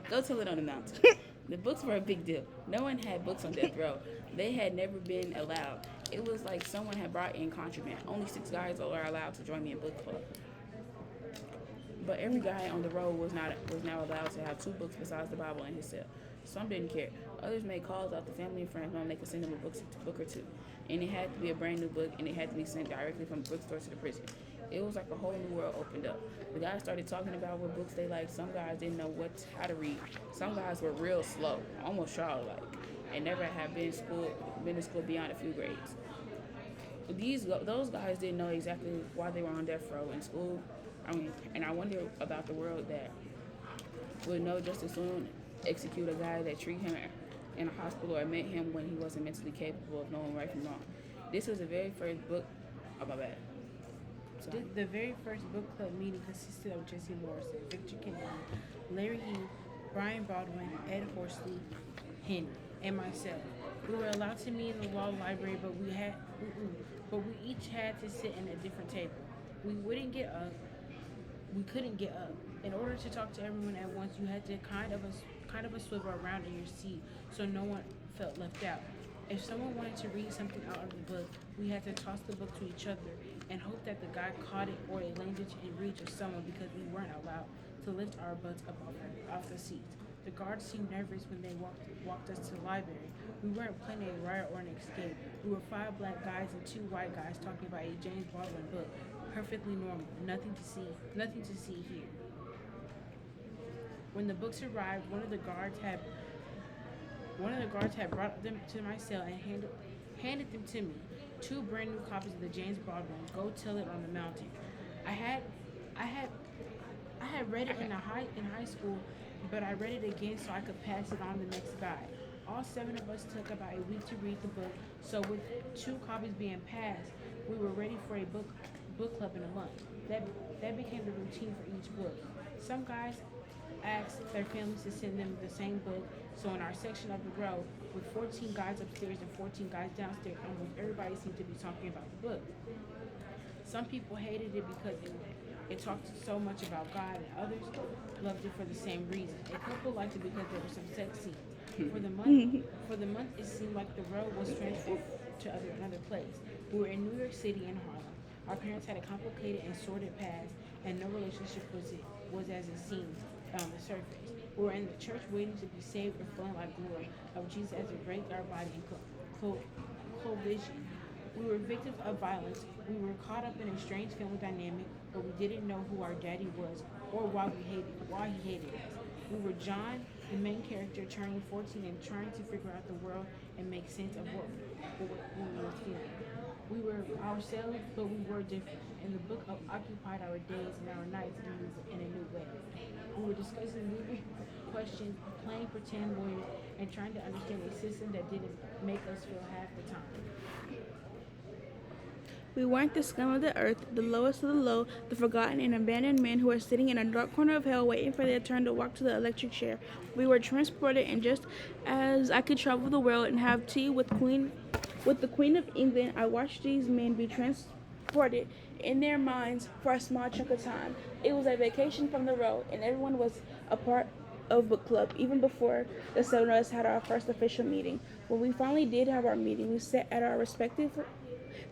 Go tell it on the mountain. The books were a big deal. No one had books on death row. They had never been allowed. It was like someone had brought in contraband. Only 6 guys were allowed to join me in book club. But every guy on the road was now allowed to have 2 books besides the Bible in his cell. Some didn't care. Others made calls out to family and friends knowing they could send them a book or two. And it had to be a brand new book, and it had to be sent directly from the bookstore to the prison. It was like a whole new world opened up. The guys started talking about what books they liked. Some guys didn't know how to read. Some guys were real slow, almost childlike, and never had been to school beyond a few grades. Those guys didn't know exactly why they were on death row in school. And I wonder about the world that would know just as soon execute a guy that treated him in a hospital or met him when he wasn't mentally capable of knowing right from wrong. This was the very first book. Oh, my bad. The very first book club meeting consisted of Jesse Morrison, Victor Kennedy, Larry Heath, Brian Baldwin, Ed Horsley, Henry, and myself. We were allowed to meet in the law library, but we each had to sit in a different table. We couldn't get up. In order to talk to everyone at once, you had to kind of a swivel around in your seat so no one felt left out. If someone wanted to read something out of the book, we had to toss the book to each other and hope that the guy caught it or it landed in reach of someone because we weren't allowed to lift our butts up off the seats. The guards seemed nervous when they walked us to the library. We weren't planning a riot or an escape. We were 5 black guys and 2 white guys talking about a James Baldwin book. Perfectly normal. Nothing to see here. When the books arrived, one of the guards had brought them to my cell and handed them to me. 2 brand new copies of the James Baldwin. Go Tell It on the Mountain. I had read it in high school, but I read it again so I could pass it on to the next guy. All 7 of us took about a week to read the book, so with 2 copies being passed, we were ready for a book club in a month. That became the routine for each book. Some guys asked their families to send them the same book, so in our section of the row, with 14 guys upstairs and 14 guys downstairs, almost everybody seemed to be talking about the book. Some people hated it because it talked so much about God, and others loved it for the same reason. A couple liked it because there were some sex scenes. For the month, it seemed like the road was transferred to another place. We were in New York City and Harlem. Our parents had a complicated and sordid past, and no relationship was as it seemed on the surface. We were in the church waiting to be saved or feeling like glory of Jesus as it break our body in collision. We were victims of violence. We were caught up in a strange family dynamic, but we didn't know who our daddy was or why he hated us. We were John, the main character, turning 14 and trying to figure out the world and make sense of what we were feeling. We were ourselves, but we were different, and the book occupied our days and our nights in a new way. We were discussing legal questions, playing pretend lawyers, and trying to understand a system that didn't make us feel half the time. We weren't the scum of the earth, the lowest of the low, the forgotten and abandoned men who were sitting in a dark corner of hell waiting for their turn to walk to the electric chair. We were transported, and just as I could travel the world and have tea with the Queen of England, I watched these men be transported in their minds for a small chunk of time. It was a vacation from the road, and everyone was a part of book club, even before the 7 of us had our first official meeting. When we finally did have our meeting, we sat at our respective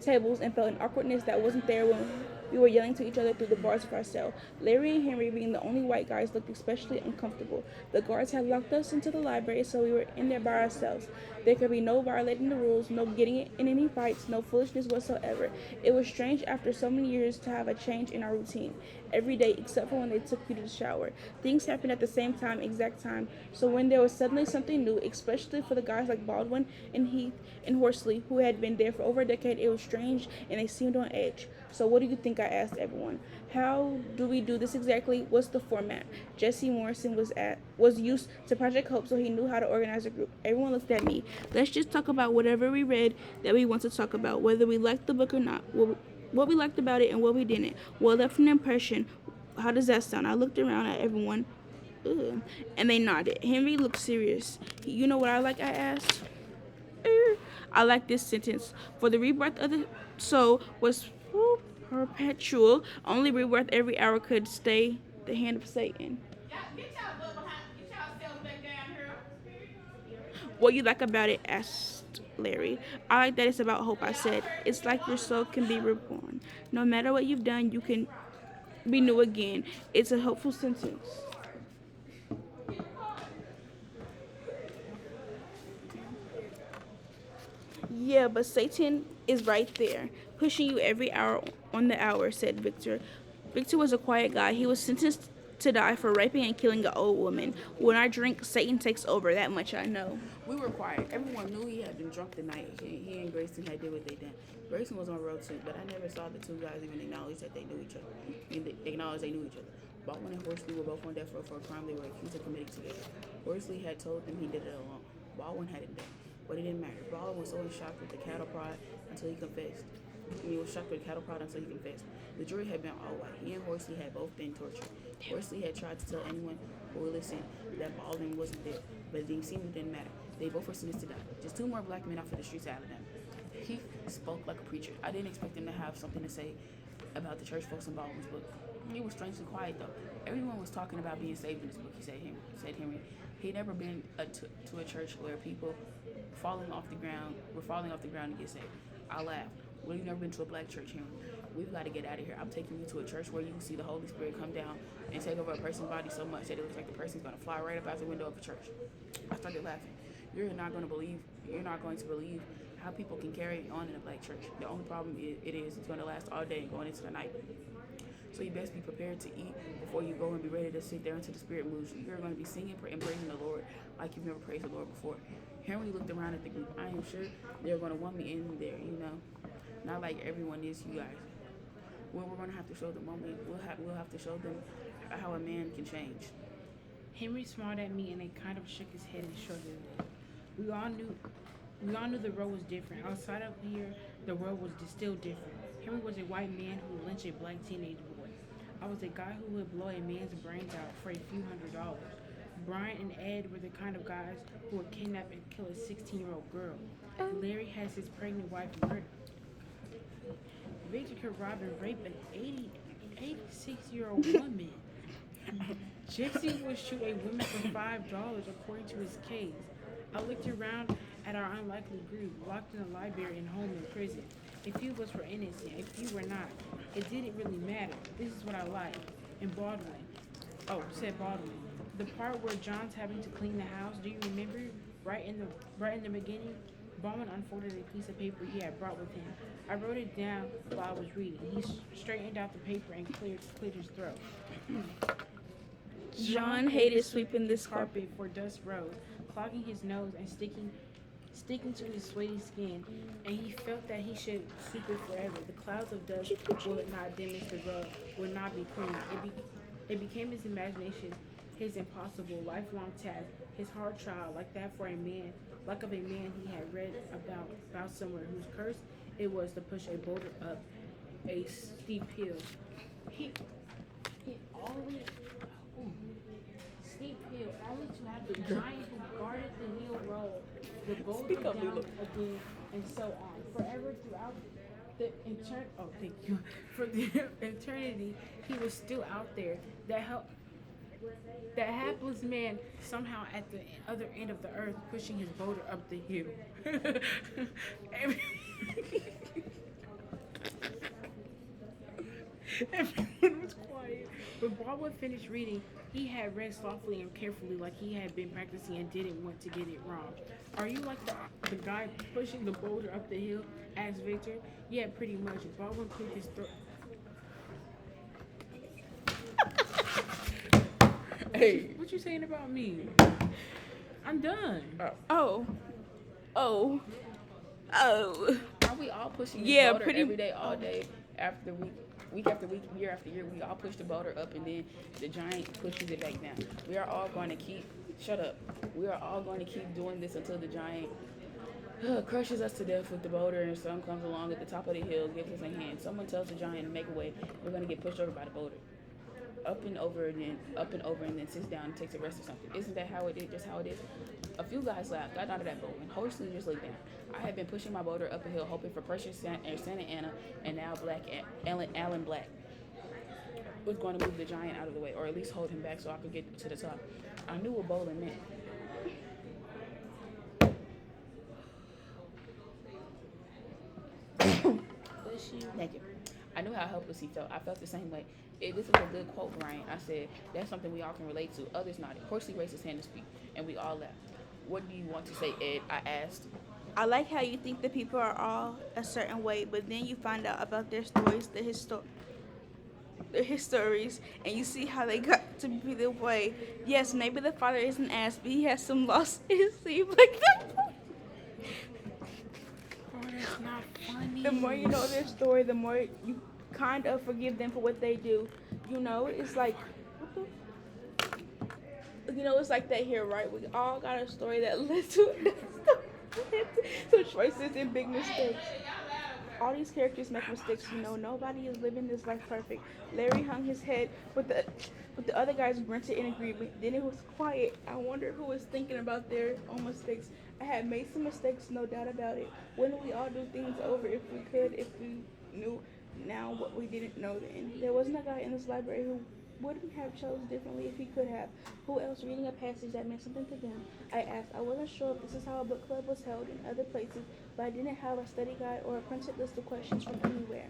tables and felt an awkwardness that wasn't there when we were yelling to each other through the bars of our cell. Larry and Henry, being the only white guys, looked especially uncomfortable. The guards had locked us into the library, so we were in there by ourselves. There could be no violating the rules, no getting in any fights, no foolishness whatsoever. It was strange after so many years to have a change in our routine. Every day, except for when they took you to the shower. Things happened at the same time, exact time. So when there was suddenly something new, especially for the guys like Baldwin and Heath and Horsley, who had been there for over a decade, it was strange and they seemed on edge. So what do you think? I asked everyone. How do we do this exactly? What's the format? Jesse Morrison was used to Project Hope, so he knew how to organize a group. Everyone looked at me. Let's just talk about whatever we read that we want to talk about, whether we liked the book or not. What we liked about it and what we didn't. What left an impression. How does that sound? I looked around at everyone. Ugh, and they nodded. Henry looked serious. You know what I like? I asked. I like this sentence. For the rebirth of the soul was perpetual. Only rebirth every hour could stay the hand of Satan. What you like about it? Asked Larry. I like that it's about hope, I said. It's like your soul can be reborn. No matter what you've done, you can be new again. It's a hopeful sentence. Yeah, but Satan is right there, pushing you every hour on the hour, said Victor. Victor was a quiet guy. He was sentenced to die for raping and killing an old woman. When I drink, Satan takes over. That much I know. We were quiet. Everyone knew he had been drunk the night he and Grayson had did what they did. Grayson was on road too, but I never saw the two guys even acknowledge that they knew each other. They acknowledged they knew each other. Baldwin and Horsley were both on death row for a crime they were accused of committing together. Horsley had told them he did it alone. Baldwin hadn't done, but it didn't matter. Baldwin was so in shock with the cattle prod until he confessed. He was shocked with cattle prod until he confessed. The jury had been all white. He and Horsley had both been tortured. Horsley had tried to tell anyone who would listen that Baldwin wasn't there, but it seemed it didn't matter. They both were sentenced to die. Just two more black men off of the streets of Alabama. He spoke like a preacher. I didn't expect him to have something to say about the church folks in Baldwin's book. He was strangely quiet though. Everyone was talking about being saved in this book, said Henry. He'd never been to a church where people were falling off the ground to get saved. I laughed. Well, you've never been to a black church, Henry. We've got to get out of here. I'm taking you to a church where you can see the Holy Spirit come down and take over a person's body so much that it looks like the person's going to fly right up out the window of a church. I started laughing. You're not going to believe how people can carry on in a black church. The only problem it's going to last all day and going into the night. So you best be prepared to eat before you go and be ready to sit there until the Spirit moves you. You're going to be singing and praising the Lord like you've never praised the Lord before. Henry looked around at the group. I am sure they're going to want me in there, Not like everyone is, you guys. Well, we're going to have to show them, we'll have to show them how a man can change. Henry smiled at me and he kind of shook his head and shrugged his head. We all knew the world was different. Outside of here, the world was still different. Henry was a white man who lynched a black teenage boy. I was a guy who would blow a man's brains out for a few $100s. Brian and Ed were the kind of guys who would kidnap and kill a 16-year-old girl. Larry has his pregnant wife murdered. Victor could rob and rape an 86-year-old woman. Gypsy would shoot a woman for $5, according to his case. I looked around at our unlikely group, locked in a library and home in prison. A few of us were innocent, a few were not. It didn't really matter. This is what I like. And Baldwin. Oh, said Baldwin. The part where John's having to clean the house, do you remember? Right in the beginning? Baldwin unfolded a piece of paper he had brought with him. I wrote it down while I was reading. He straightened out the paper and cleared his throat. John hated sweeping this carpet for dust rose, clogging his nose and sticking to his sweaty skin, and he felt that he should sweep it forever. The clouds of dust would not diminish the rug, would not be clean. It became his imagination, his impossible, lifelong task, his hard trial, like that for a man, like of a man he had read about somewhere whose curse it was to push a boulder up a steep hill. He always steep hill, only to have the giant who guarded the hill roll, the boulder down again, and so on. Forever throughout the for the eternity, he was still out there. That hapless man somehow at the other end of the earth pushing his boulder up the hill. Everyone was quiet. When Baldwin finished reading, he had read softly and carefully like he had been practicing and didn't want to get it wrong. Are you like the guy pushing the boulder up the hill? Asked Victor. Yeah, pretty much. Baldwin cleared his throat. Hey. What you saying about me? I'm done. Oh. Are we all pushing the boulder every day, all day, after week after week, year after year? We all push the boulder up, and then the giant pushes it back down. We are all going to keep. Shut up. We are all going to keep doing this until the giant crushes us to death with the boulder, and someone comes along at the top of the hill, gives us a hand. Someone tells the giant to make a way. We're going to get pushed over by the boulder. Up and over, and then sits down and takes a rest or something. Isn't that how it is? Just how it is? A few guys laughed, got out of that boat, and Horsley just looked down. I had been pushing my boulder up a hill, hoping for Precious Santa Anna, and now Alan Black was going to move the giant out of the way, or at least hold him back so I could get to the top. I knew what bowling meant. bless you. Thank you. I knew how helpless he felt. I felt the same way. This was a good quote, Brian. I said, that's something we all can relate to. Others nodded. Horsey raised his hand to speak, and we all laughed. What do you want to say, Ed? I asked. I like how you think that people are all a certain way, but then you find out about their stories, their histories, and you see how they got to be the way. Yes, maybe the father is an ass, but he has some loss in his sleeve like that. Oh, that's not funny. The more you know their story, the more you kind of forgive them for what they do. You know, it's like, it's like that here, right? We all got a story that led to some choices and big mistakes. All these characters make mistakes, nobody is living this life perfect. Larry hung his head, but the other guys grunted in agreement. Then it was quiet. I wonder who was thinking about their own mistakes. I had made some mistakes, no doubt about it. Wouldn't we all do things over if we could, if we knew now what we didn't know then? There wasn't a guy in this library who wouldn't have chosen differently if he could have. Who else reading a passage that meant something to them? I asked. I wasn't sure if this is how a book club was held in other places, but I didn't have a study guide or a printed list of questions from anywhere.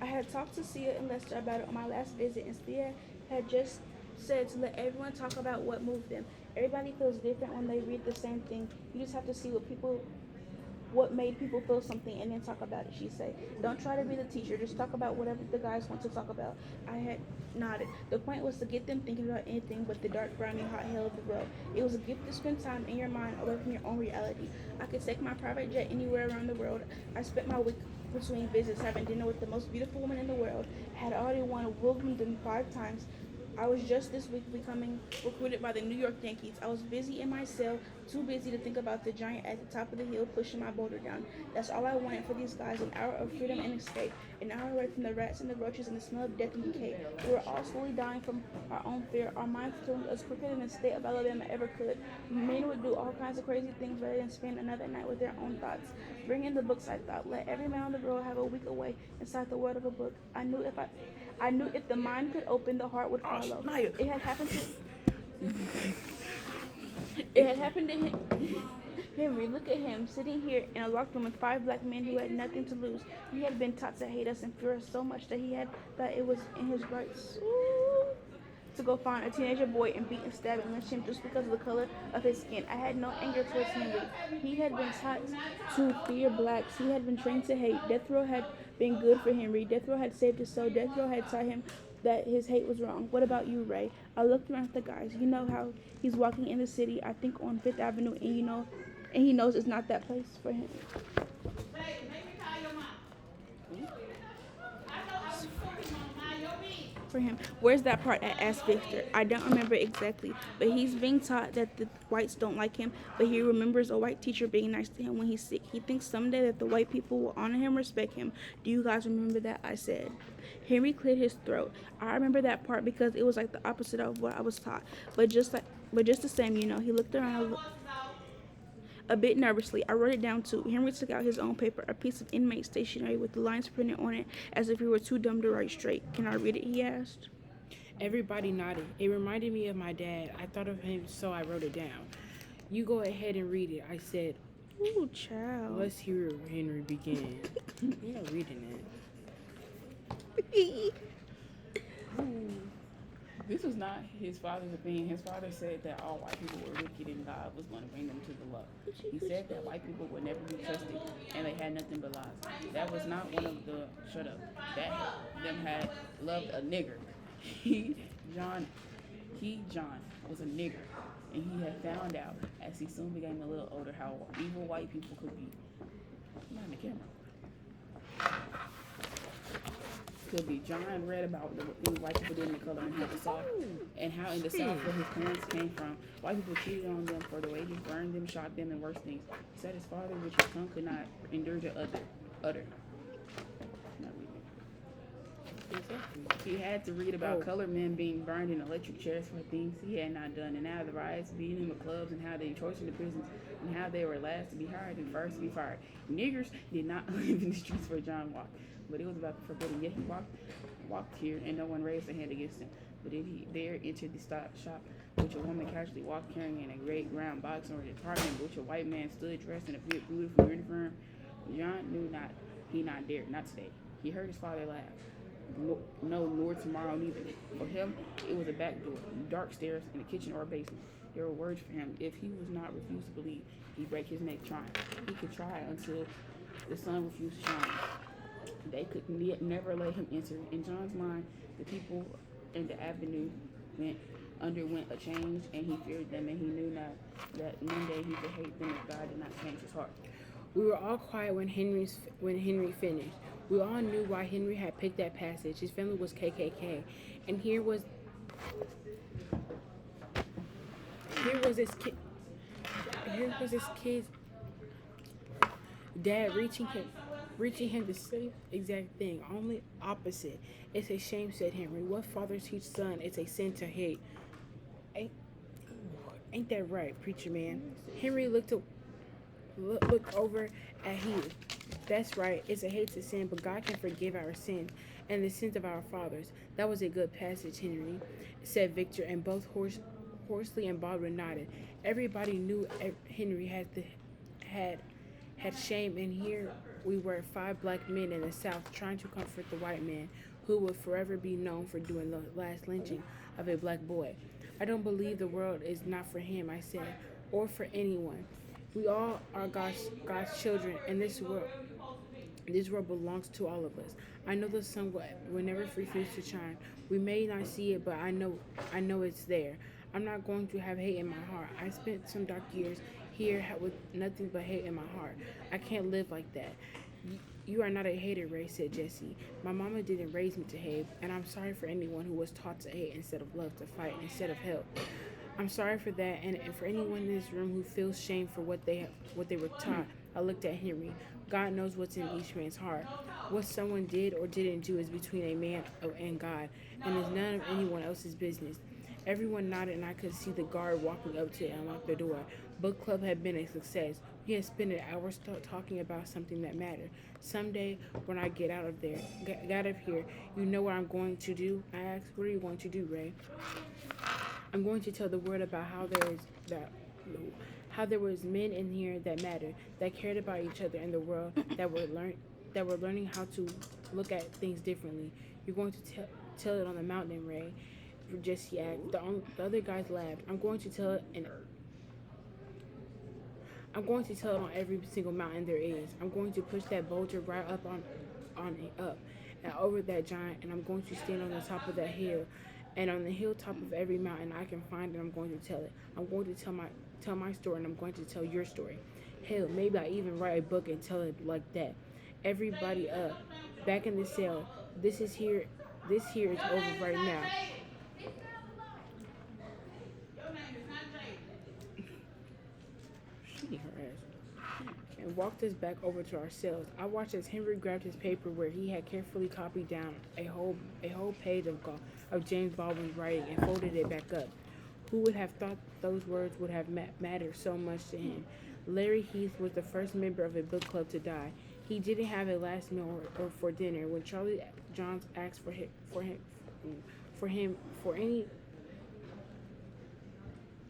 I had talked to Sia and Lester about it on my last visit, and Sia had just said to let everyone talk about what moved them. Everybody feels different when they read the same thing. You just have to see what made people feel something and then talk about it, she said. Don't try to be the teacher, just talk about whatever the guys want to talk about. I had nodded. The point was to get them thinking about anything but the dark, grimy, hot hell of the world. It was a gift to spend time in your mind away from your own reality. I could take my private jet anywhere around the world. I spent my week between visits having dinner with the most beautiful woman in the world. I had already won Wimbledon 5 times. I was just this week becoming recruited by the New York Yankees. I was busy in my cell, too busy to think about the giant at the top of the hill pushing my boulder down. That's all I wanted for these guys, an hour of freedom and escape, an hour away from the rats and the roaches and the smell of death and decay. We were all slowly dying from our own fear, our minds killing us quicker than the state of Alabama ever could. Men would do all kinds of crazy things rather than spend another night with their own thoughts. Bring in the books, I thought. Let every man on the road have a week away inside the world of a book. I knew if the mind could open, the heart would follow. It had happened to him. Henry, look at him, sitting here in a locked room with 5 black men who had nothing to lose. He had been taught to hate us and fear us so much that he had thought it was in his rights to go find a teenager boy and beat and stab and lynch him just because of the color of his skin. I had no anger towards Henry. He had been taught to fear blacks. He had been trained to hate. Death row had been good for Henry. Death row had saved his soul. Death row had taught him that his hate was wrong. What about you, Ray? I looked around at the guys. You know how he's walking in the city, I think on 5th Avenue, and he knows it's not that place for him. For him. Where's that part? I asked Victor. I don't remember exactly, but he's being taught that the whites don't like him, but he remembers a white teacher being nice to him when he's sick. He thinks someday that the white people will honor him, respect him. Do you guys remember that? I said. Henry cleared his throat. I remember that part because it was like the opposite of what I was taught. But just the same, he looked around a bit nervously. I wrote it down too. Henry took out his own paper, a piece of inmate stationery with the lines printed on it as if he were too dumb to write straight. Can I read it? He asked. Everybody nodded. It reminded me of my dad. I thought of him, so I wrote it down. You go ahead and read it, I said. Ooh, child. Let's hear where Henry began. You're not reading it. This was not his father's opinion. His father said that all white people were wicked and God was going to bring them to the love. He said that white people would never be trusted and they had nothing but lies. That was not one of the, them had loved a nigger. John, was a nigger. And he had found out, as he soon became a little older, how evil white people could be. Not in the camera. Could be. John read about the things white people did in the color and how the South, and how in the South where his parents came from, white people cheated on them for the wages, burned them, shot them, and worse things. He said his father, which his tongue could not endure to utter. Not reading. He had to read about colored men being burned in electric chairs for things he had not done, and now the riots, beating in the clubs, and how they tortured the prisons, and how they were last to be hired and first to be fired. Niggers did not live in the streets where John walked, but it was about the forbidden. Yet he walked here, and no one raised their hand against him. But then he there entered the shop, which a woman casually walked carrying a great round box, or the apartment, which a white man stood dressed in a beautiful uniform. John knew not He not there, not today. He heard his father laugh. No, nor tomorrow neither. For him, it was a back door, dark stairs, in a kitchen or a basement. There were words for him. If he was not refused to believe, he'd break his neck trying. He could try until the sun refused to shine. They could never let him enter. In John's mind, the people in the avenue underwent a change, and he feared them, and he knew now that one day he could hate them if God did not change his heart. We were all quiet when Henry finished. We all knew why Henry had picked that passage. His family was KKK, and here was this kid's dad reaching him the same exact thing, only opposite. It's a shame, said Henry. What father teach son? It's a sin to hate. Ain't that right, preacher man? Henry looked over at Hugh. That's right. It's a hate to sin, but God can forgive our sins and the sins of our fathers. That was a good passage, Henry, said Victor, and both Horsley and Baldwin nodded. Everybody knew Henry had shame, and here we were, 5 black men in the South, trying to comfort the white man who would forever be known for doing the last lynching of a black boy. I don't believe the world is not for him, I said, or for anyone. We all are God's children, and this world belongs to all of us. I know the sun will never refuse to shine. We may not see it, but I know it's there. I'm not going to have hate in my heart. I spent some dark years here with nothing but hate in my heart. I can't live like that. You are not a hater, Ray, said Jesse. My mama didn't raise me to hate, and I'm sorry for anyone who was taught to hate instead of love, to fight instead of help. I'm sorry for that, and for anyone in this room who feels shame for what they were taught. I looked at Henry. God knows what's in each man's heart. What someone did or didn't do is between a man and God, and is none of anyone else's business. Everyone nodded, and I could see the guard walking up to unlock the door. Book club had been a success. We had spent an hour talking about something that mattered. Someday, when I get out of here, you know what I'm going to do? I asked. What are you going to do, Ray? I'm going to tell the world about how there was men in here that mattered, that cared about each other in the world, that were learning how to look at things differently. You're going to tell it on the mountain, Ray. Jesse asked. The other guys laughed. I'm going to tell it on every single mountain there is. I'm going to push that boulder right up on and over that giant, and I'm going to stand on the top of that hill. And on the hilltop of every mountain I can find, and I'm going to tell it. I'm going to tell my story, and I'm going to tell your story. Hell, maybe I even write a book and tell it like that. Everybody up, back in the cell. This here is over right now. She her ass. And walked us back over to our cells. I watched as Henry grabbed his paper where he had carefully copied down a whole page of James Baldwin's writing and folded it back up. Who would have thought those words would have mattered so much to him? Larry Heath was the first member of a book club to die. He didn't have a last meal or for dinner. When Charlie Johns asked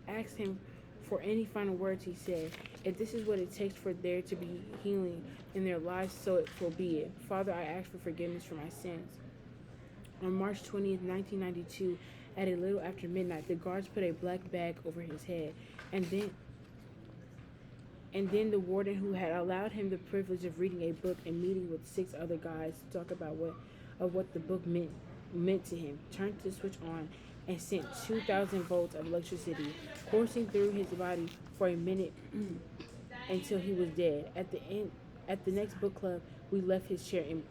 asked him for any final words, he said, "If this is what it takes for there to be healing in their lives, so it will be it. Father, I ask for forgiveness for my sins." On March 20th, 1992, at a little after midnight, the guards put a black bag over his head, and then the warden, who had allowed him the privilege of reading a book and meeting with 6 other guys to talk about what the book meant to him, turned the switch on and sent 2,000 volts of electricity coursing through his body for a minute until he was dead. At the next book club, we left his chair empty.